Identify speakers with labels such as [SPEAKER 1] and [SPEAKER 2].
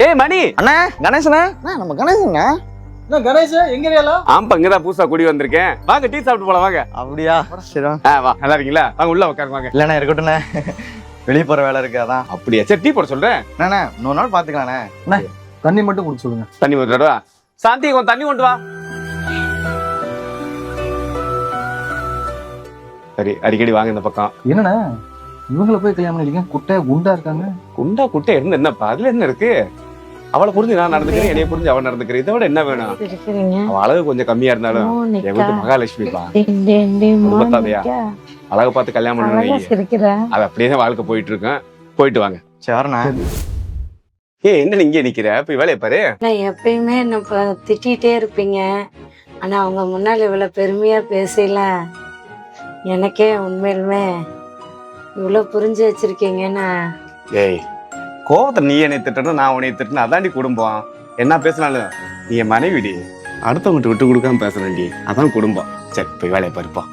[SPEAKER 1] ஏய் மணி
[SPEAKER 2] அண்ணா கணேசண்ணா நம்ம கணேசங்க.
[SPEAKER 3] என்ன கணேஷ் எங்க ஏரியாலாம்?
[SPEAKER 1] ஆம்பா இங்கதான் புதுசா குடி வந்திருக்கேன். வாங்க டீ சாப்பிட்டு போலாம் வாங்க.
[SPEAKER 2] அப்படியா? சரி
[SPEAKER 1] வா நல்லா இருக்கீங்களா? வாங்க உள்ள உட்காருங்க வாங்க.
[SPEAKER 2] இல்லண்ணா இருக்கட்டும்ண்ணே, வெளியே போற வேலை இருக்கு அதான்.
[SPEAKER 1] அப்படியா? சரி டீ போட சொல்றேன்.
[SPEAKER 2] அண்ணா இன்னொரு நாள் பாத்துக்கலாண்ணே.
[SPEAKER 3] தண்ணி மட்டும் குடிச்சு சொல்லுங்க.
[SPEAKER 1] தண்ணி கொண்டு வா. சாந்தி கொஞ்சம் தண்ணி கொண்டு வா. சரி அடிக்கடி வாங்க இந்த பக்கம்.
[SPEAKER 3] என்னண்ணே இவங்கள போய் கல்யாணம் பண்ணிருக்கீங்க? குட்டை குண்டா இருக்காங்க.
[SPEAKER 1] குண்டா குட்டை இருந்து என்னப்பா அதுல என்ன இருக்கு? அவளை புரிஞ்சு நான் நடந்துக்கிறேன், என்னைய புரிஞ்சு அவன் நடந்துக்கிறேன். இதை விட என்ன வேணும்? அவ அழகு கொஞ்சம் கம்மியா இருந்தாலும் என் வீட்டு மகாலட்சுமிப்பா. குடும்பத்தாதையா அழகை பார்த்து கல்யாணம் பண்ணணும். அது அப்படியே தான் வாழ்க்கை போயிட்டு இருக்கேன். போயிட்டு வாங்க.
[SPEAKER 2] சரிண்ணா.
[SPEAKER 1] என்ன இங்கே நிக்கிற? போய் வேலையை பாரு.
[SPEAKER 4] நான் எப்பயுமே என்ன திட்டிகிட்டே இருப்பீங்க, ஆனா அவங்க முன்னாடி இவ்வளவு பெருமையா பேசல. எனக்கே உண்மையிலுமே இவ்வளவு புரிஞ்சு வச்சிருக்கீங்கன்னா.
[SPEAKER 1] ஏய் கோவத்தை நீ என்னை திட்டணும், நான் உன்னை திட்டணும், அதாண்டி குடும்பம். என்ன பேசினாலும் நீ என் மனைவிடி. அடுத்தவங்கிட்ட விட்டு கொடுக்காம பேசுறேன்டி, அதான் குடும்பம். சரி போய் வேலையை பாருப்பா.